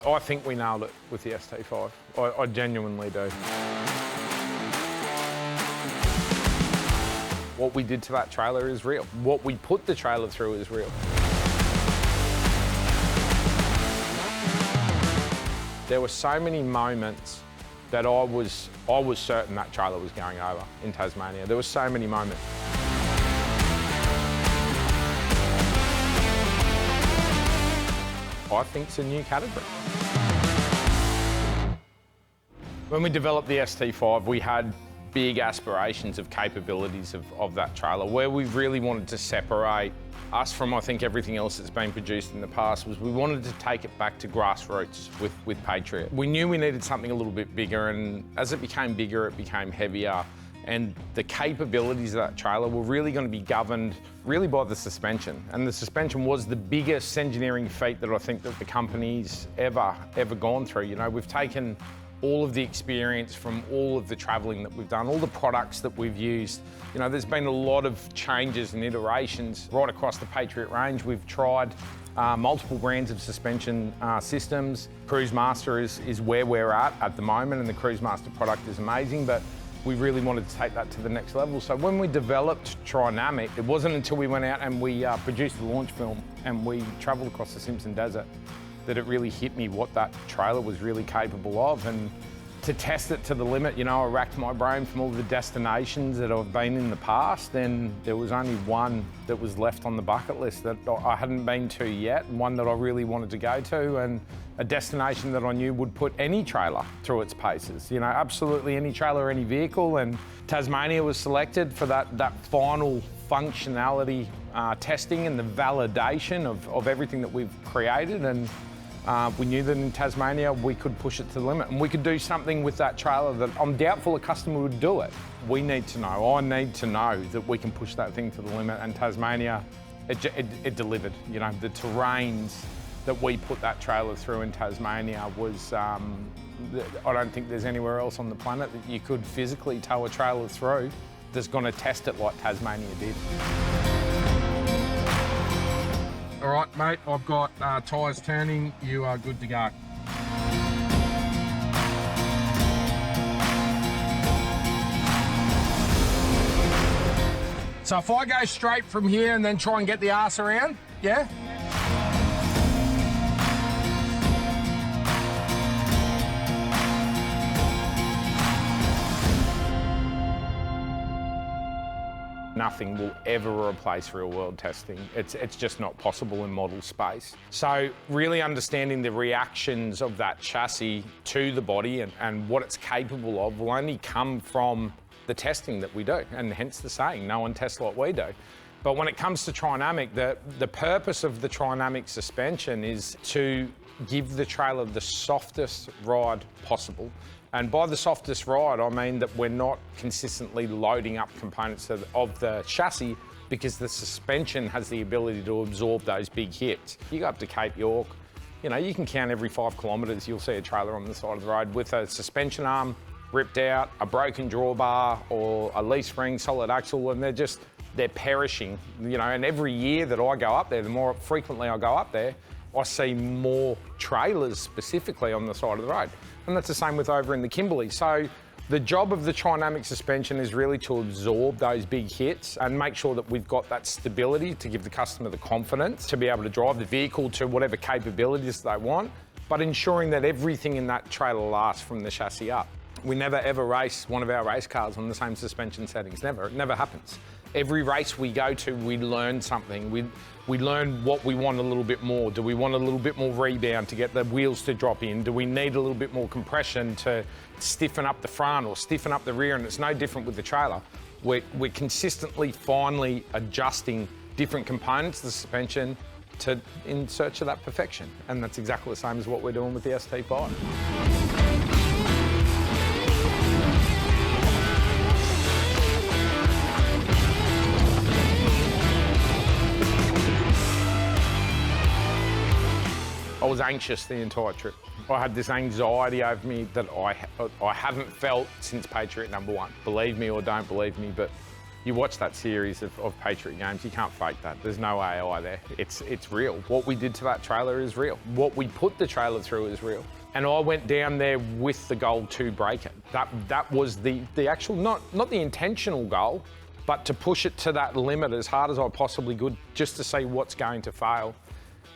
I think we nailed it with the ST5. I genuinely do. What we did to that trailer is real. What we put the trailer through is real. There were so many moments that I was certain that trailer was going over in Tasmania. There were so many moments. I think it's a new category. When we developed the ST5, we had big aspirations of capabilities of that trailer. Where we really wanted to separate us from, I think, everything else that's been produced in the past was we wanted to take it back to grassroots with Patriot. We knew we needed something a little bit bigger, and as it became bigger, it became heavier. And the capabilities of that trailer were really going to be governed really by the suspension. And the suspension was the biggest engineering feat that I think that the company's ever gone through. You know, we've taken all of the experience from all of the travelling that we've done, all the products that we've used. You know, there's been a lot of changes and iterations right across the Patriot range. We've tried multiple brands of suspension systems. Cruisemaster is where we're at the moment, and the Cruisemaster product is amazing, but we really wanted to take that to the next level. So when we developed Trinamic, it wasn't until we went out and we produced the launch film and we travelled across the Simpson Desert that it really hit me what that trailer was really capable of. And to test it to the limit, you know, I racked my brain from all the destinations that I've been in the past, and there was only one that was left on the bucket list that I hadn't been to yet, and one that I really wanted to go to, and a destination that I knew would put any trailer through its paces. You know, absolutely any trailer, any vehicle, and Tasmania was selected for that final functionality testing and the validation of everything that we've created. And we knew that in Tasmania we could push it to the limit, and we could do something with that trailer that I'm doubtful a customer would do it. We need to know, I need to know that we can push that thing to the limit, and Tasmania, it delivered. You know, the terrains that we put that trailer through in Tasmania was, I don't think there's anywhere else on the planet that you could physically tow a trailer through that's going to test it like Tasmania did. All right, mate, I've got tyres turning. You are good to go. So if I go straight from here and then try and get the arse around, yeah? Nothing will ever replace real-world testing. It's just not possible in model space. So really understanding the reactions of that chassis to the body and what it's capable of will only come from the testing that we do, and hence the saying, no one tests like we do. But when it comes to Trinamic, the purpose of the Trinamic suspension is to give the trailer the softest ride possible. And by the softest ride, I mean that we're not consistently loading up components of the chassis, because the suspension has the ability to absorb those big hits. You go up to Cape York, you know, you can count every 5 kilometres, you'll see a trailer on the side of the road with a suspension arm ripped out, a broken drawbar, or a leaf spring, solid axle, and they're perishing. You know, and every year that I go up there, the more frequently I go up there, I see more trailers specifically on the side of the road. And that's the same with over in the Kimberley. So the job of the Trinamic suspension is really to absorb those big hits and make sure that we've got that stability to give the customer the confidence to be able to drive the vehicle to whatever capabilities they want, but ensuring that everything in that trailer lasts from the chassis up. We never ever race one of our race cars on the same suspension settings, never, it never happens. Every race we go to, we learn something. We learn what we want a little bit more. Do we want a little bit more rebound to get the wheels to drop in? Do we need a little bit more compression to stiffen up the front or stiffen up the rear? And it's no different with the trailer. We're consistently, finely adjusting different components of the suspension in search of that perfection. And that's exactly the same as what we're doing with the ST5. I was anxious the entire trip. I had this anxiety over me that I haven't felt since Patriot #1. Believe me or don't believe me, but You watch that series of Patriot games, you can't fake that. There's no AI there. It's real. What we did to that trailer is real. What we put the trailer through is real. And I went down there with the goal to break it. That was the actual, not the intentional goal, but to push it to that limit as hard as I possibly could, just to see what's going to fail.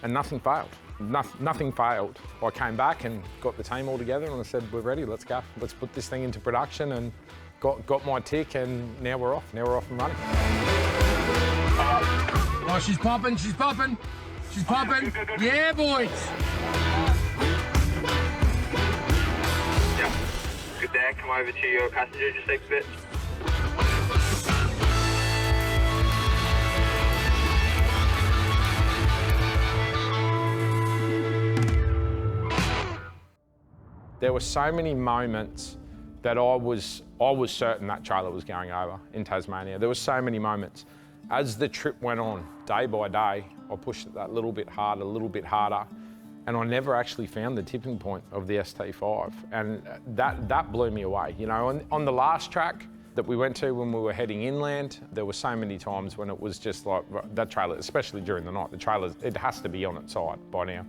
And nothing failed. Nothing failed. I came back and got the team all together and I said, we're ready, let's go. Let's put this thing into production, and got my tick, and now we're off. Now we're off and running. Oh, she's popping, she's popping. She's popping. Good. Yeah, boys. Yep. Good day, come over to your passenger just a bit. There were so many moments that I was certain that trailer was going over in Tasmania. There were so many moments. As the trip went on, day by day, I pushed it that little bit harder, and I never actually found the tipping point of the ST5, and that blew me away. You know, on the last track that we went to when we were heading inland, there were so many times when it was just like, that trailer, especially during the night, the trailer, it has to be on its side by now.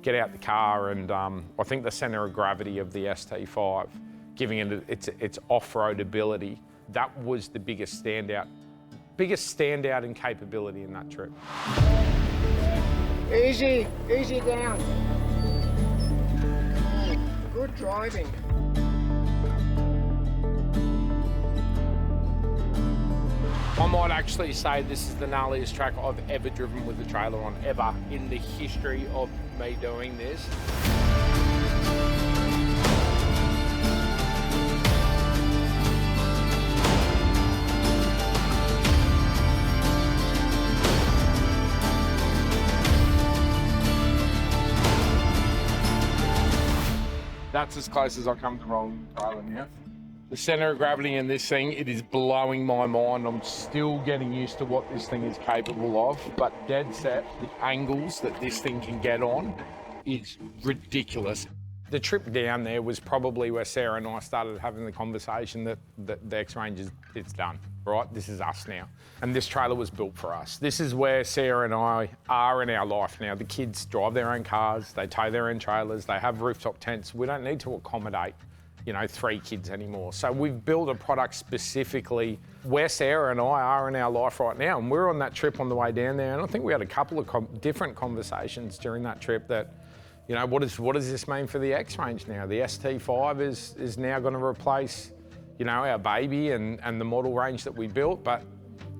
Get out the car, and I think the centre of gravity of the ST5, giving it its off-road ability, that was the biggest standout in capability in that trip. Easy down. Good driving. I might actually say this is the gnarliest track I've ever driven with a trailer on, ever, in the history of me doing this. That's as close as I come to rolling the trailer now. The centre of gravity in this thing, it is blowing my mind. I'm still getting used to what this thing is capable of, but dead set, the angles that this thing can get on is ridiculous. The trip down there was probably where Sarah and I started having the conversation that the X-Range it's done, right? This is us now. And this trailer was built for us. This is where Sarah and I are in our life now. The kids drive their own cars, they tow their own trailers, they have rooftop tents. We don't need to accommodate, 3 kids anymore. So we've built a product specifically where Sarah and I are in our life right now. And we're on that trip on the way down there. And I think we had a couple of different conversations during that trip that, what does this mean for the X-Range now? The ST5 is now going to replace, our baby and the model range that we built. But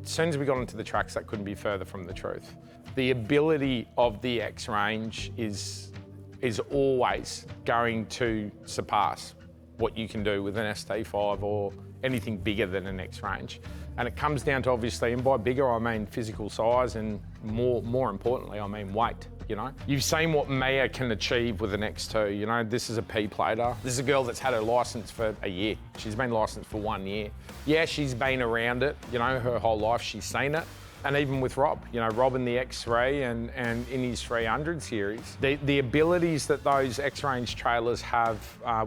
as soon as we got into the tracks, that couldn't be further from the truth. The ability of the X-Range is always going to surpass what you can do with an ST5 or anything bigger than an X-Range. And it comes down to, obviously, and by bigger I mean physical size, and more importantly I mean weight. You've seen what Mia can achieve with an X2. This is a P-plater. This is a girl that's had her licence for a year. She's been licensed for 1 year. Yeah, she's been around it, her whole life, she's seen it. And even with Rob, Rob in the X3 and in his 300 series, the abilities that those X-Range trailers have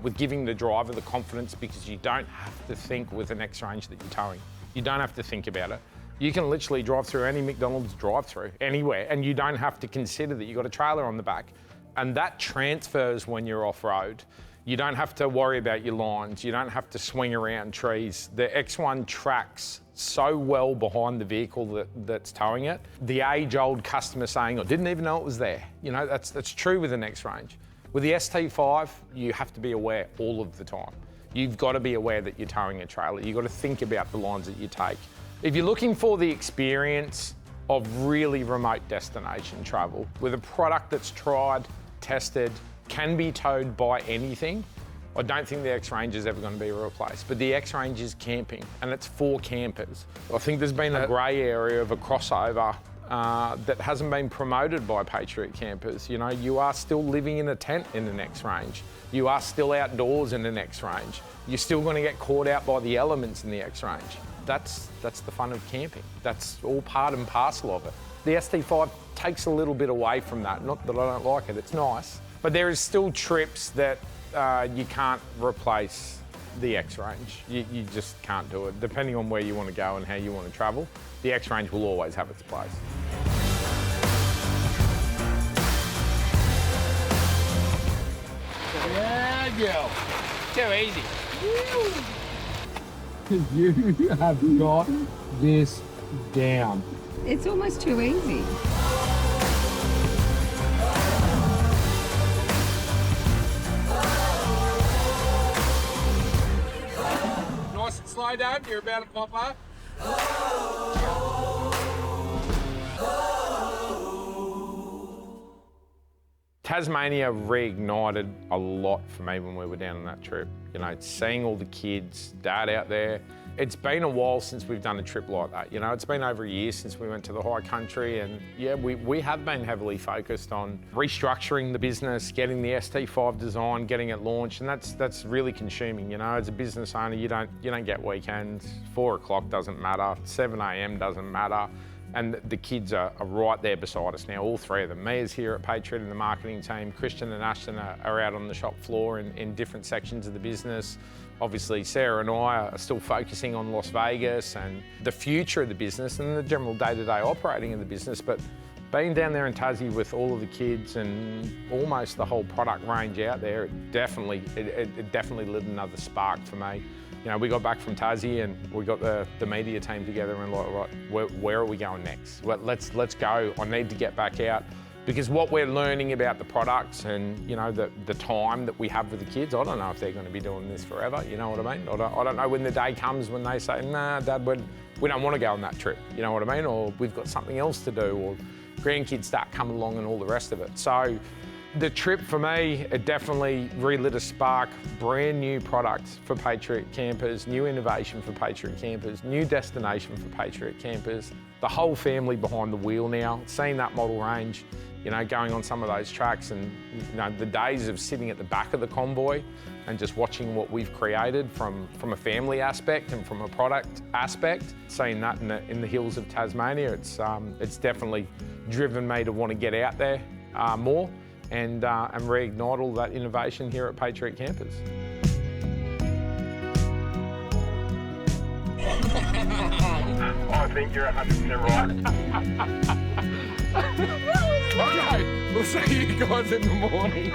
with giving the driver the confidence, because you don't have to think with an X-Range that you're towing. You don't have to think about it. You can literally drive through any McDonald's drive-through, anywhere, and you don't have to consider that you've got a trailer on the back. And that transfers when you're off-road. You don't have to worry about your lines. You don't have to swing around trees. The X1 tracks so well behind the vehicle that's towing it. The age-old customer saying, I didn't even know it was there. That's true with an X-Range. With the ST5, you have to be aware all of the time. You've got to be aware that you're towing a trailer. You've got to think about the lines that you take. If you're looking for the experience of really remote destination travel with a product that's tried, tested, can be towed by anything, I don't think the X-Range is ever going to be replaced. But the X-Range is camping, and it's for campers. I think there's been a grey area of a crossover that hasn't been promoted by Patriot campers. You are still living in a tent in an X-Range. You are still outdoors in an X-Range. You're still going to get caught out by the elements in the X-Range. That's the fun of camping. That's all part and parcel of it. The ST5 takes a little bit away from that. Not that I don't like it, it's nice. But there is still trips that you can't replace the X range. You just can't do it. Depending on where you want to go and how you want to travel, the X range will always have its place. There you go. Too easy. You have got this down. It's almost too easy. Nice and slow down. You're about to pop up. Tasmania reignited a lot for me when we were down on that trip. You know, seeing all the kids, Dad out there. It's been a while since we've done a trip like that. You know, it's been over a year since we went to the high country, and yeah, we have been heavily focused on restructuring the business, getting the ST5 design, getting it launched, and that's really consuming. You know, as a business owner, you don't get weekends. 4 o'clock doesn't matter, 7 a.m. doesn't matter. And the kids are right there beside us now, all three of them. Mia's here at Patriot in the marketing team. Christian and Ashton are out on the shop floor in different sections of the business. Obviously, Sarah and I are still focusing on Las Vegas and the future of the business and the general day-to-day operating of the business. But being down there in Tassie with all of the kids and almost the whole product range out there, it definitely lit another spark for me. You know, we got back from Tassie and we got the media team together and like, right, where are we going next? Well, let's go. I need to get back out, because what we're learning about the products and, you know, the time that we have with the kids, I don't know if they're going to be doing this forever, you know what I mean? I don't know when the day comes when they say, nah, Dad, we don't want to go on that trip, you know what I mean? Or we've got something else to do, or grandkids start coming along and all the rest of it. So the trip for me, it definitely relit a spark. Brand new products for Patriot campers, new innovation for Patriot campers, new destination for Patriot campers. The whole family behind the wheel now, seeing that model range, you know, going on some of those tracks, and you know, the days of sitting at the back of the convoy and just watching what we've created from a family aspect and from a product aspect, seeing that in the hills of Tasmania, it's definitely driven me to want to get out there more and reignite all that innovation here at Patriot Campers. I think you're 100% right. Okay, we'll see you guys in the morning.